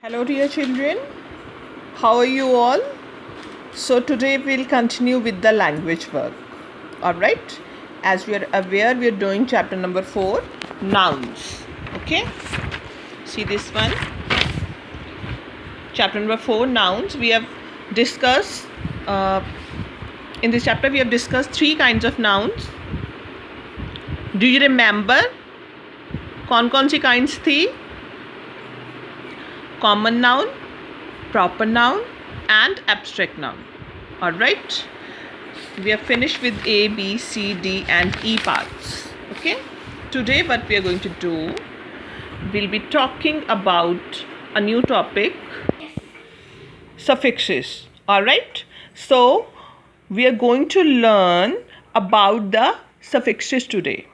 Hello dear children, how are you all? So today we'll continue with the language work. Alright, as we are aware, we are doing chapter number 4, nouns. Okay, see this one, chapter number 4, nouns. We have discussed, in this chapter we have discussed 3 kinds of nouns. Do you remember कौन सी kinds थी? Common noun, proper noun and abstract noun. Alright, we are finished with A, B, C, D and E parts. Okay, today what we are going to do, we'll be talking about a new topic, suffixes. Alright, so we are going to learn about the suffixes today.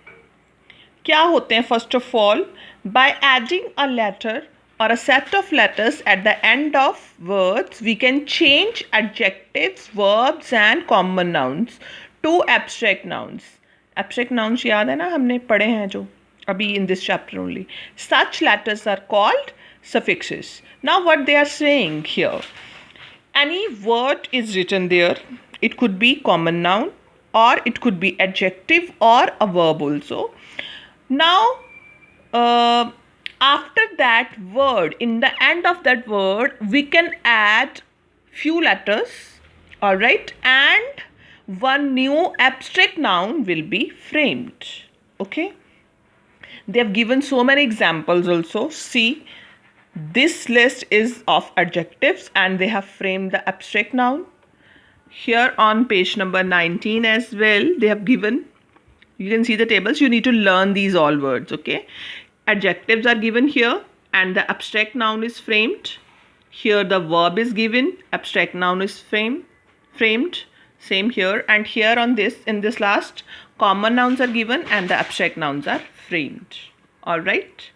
क्या होते हैं? First of all, by adding a letter or a set of letters at the end of words, we can change adjectives, verbs and common nouns to abstract nouns. Abstract nouns याद है ना, हमने पढ़े हैं जो अभी in this chapter only. Such letters are called suffixes. Now what they are saying here, any word is written there. It could be common noun or it could be adjective or a verb also. Now after that word, in the end of that word, we can add few letters, alright, and one new abstract noun will be framed. Okay, they have given so many examples also. See, this list is of adjectives and they have framed the abstract noun. Here on page number 19 as well, they have given, you can see the tables. You need to learn these all words. Okay, adjectives are given here and the abstract noun is framed. Here the verb is given, abstract noun is framed. Same here, and here on this, in this last, common nouns are given and the abstract nouns are framed. All right,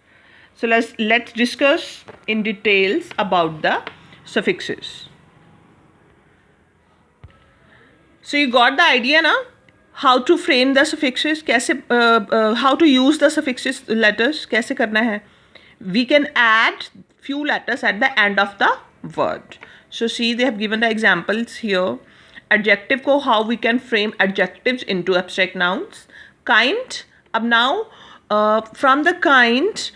so let's discuss in details about the suffixes. So you got the idea now, how to frame the suffixes, कैसे how to use the suffixes letters, कैसे करना है. We can add few letters at the end of the word. So see, they have given the examples here. Adjective को how we can frame adjectives into abstract nouns. Kind, अब now from the kind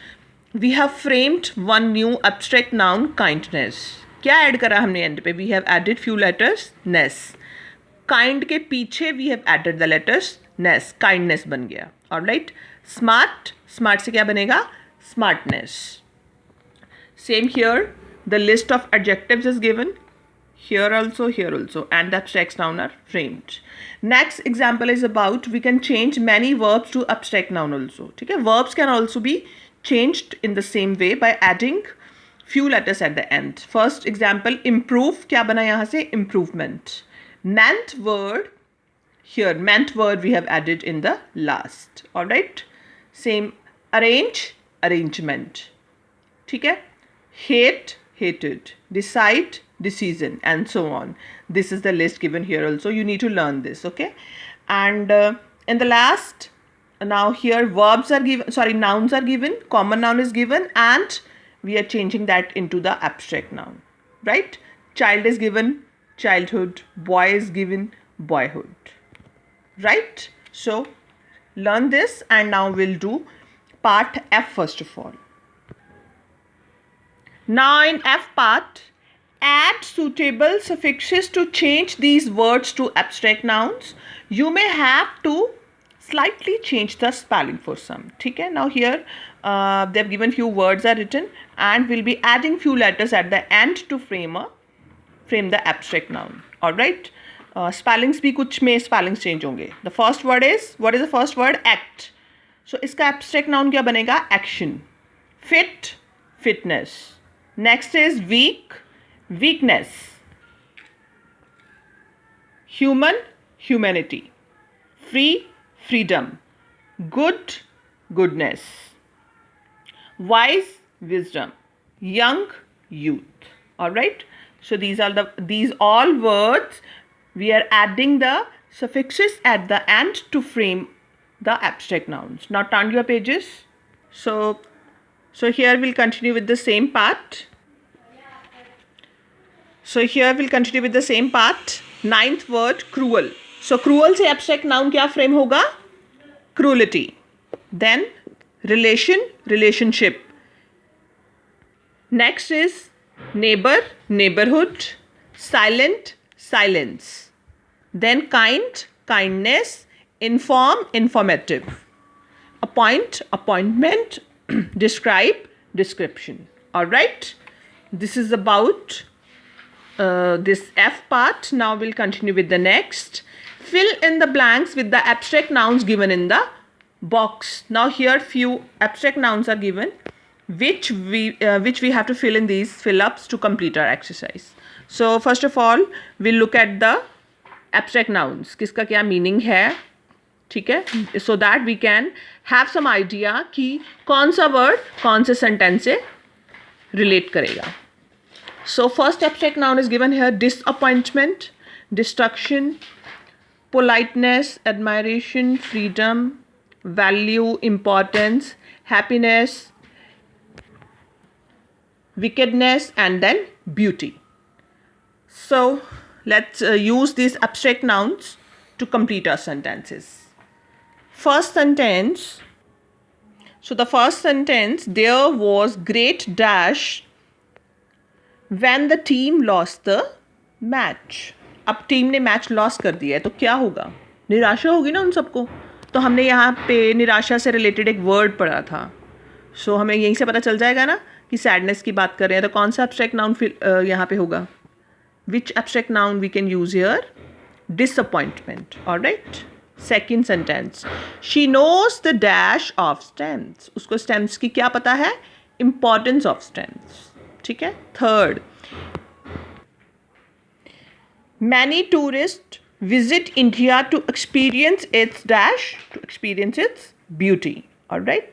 we have framed one new abstract noun, kindness. क्या add करा हमने and पे? We have added few letters, ness. Kind के पीछे we have added the letters ness, kindness बन गया. Alright, smart, smart से क्या बनेगा? Smartness. Same here, the list of adjectives is given here also and the abstract noun are framed. Next example is about, we can change many verbs to abstract noun also. ठीक है, verbs can also be changed in the same way by adding few letters at the end. First example, improve, क्या बना यहाँ से? Improvement. Meant word, here meant word we have added in the last. All right, same. Arrange, arrangement. ठीक है, hate, hated. Decide, decision, and so on. This is the list given here also. You need to learn this. Okay, and in the last, now here verbs are given, sorry, nouns are given, common noun is given, and we are changing that into the abstract noun. Right, child is given childhood, boy is given boyhood. Right, so learn this, and now we'll do part F first of all. Now in F part, add suitable suffixes to change these words to abstract nouns. You may have to slightly change the spelling for some. ठीक है, now here they have given few words are written and we'll be adding few letters at the end to frame the abstract noun. All right, spellings भी कुछ में spellings change होंगे. The first word is, what is the first word? Act. So इसका abstract noun क्या बनेगा? Action. Fit, fitness. Next is weak, weakness. Human, humanity. Free, freedom. Good, goodness. Wise, wisdom. Young, youth. All right, so these all words we are adding the suffixes at the end to frame the abstract nouns. Now turn your pages. So here we'll continue with the same part. So here we'll continue with the same part. Ninth word, cruel. So cruel से abstract noun क्या frame होगा? Cruelty. Then relation, relationship. Next is neighbor, neighborhood. Silent, silence. Then kind, kindness. Inform, informative. Appoint, appointment. Describe, description. All right. This is about this F part. Now we'll continue with the next. Fill in the blanks with the abstract nouns given in the box. Now here few abstract nouns are given, which we have to fill in these fill-ups to complete our exercise. So first of all, we'll look at the abstract nouns. किसका क्या meaning है, ठीक है, so that we can have some idea कि कौन सा word कौन से sentence से relate करेगा. So first abstract noun is given here: disappointment, destruction, politeness, admiration, freedom, value, importance, happiness, wickedness, and then beauty. So let's use these abstract nouns to complete our sentences. First sentence. So the first sentence: there was great dash when the team lost the match. अब team ने match loss कर दिया है तो क्या होगा? निराशा होगी ना उन सबको. तो हमने यहाँ पे निराशा से रिलेटेड एक वर्ड पढ़ा था. सो हमें यहीं से पता चल जाएगा ना कि सैडनेस की बात कर रहे हैं. तो कौन सा एब्स्ट्रैक्ट नाउन यहाँ पे होगा? Which abstract noun we can use here? Disappointment. Alright. Second sentence: she knows the dash of stems. उसको स्टेम्स की क्या पता है? Importance of stems. ठीक है. Third: many tourist visit India to experience its dash, to experience its beauty. All right.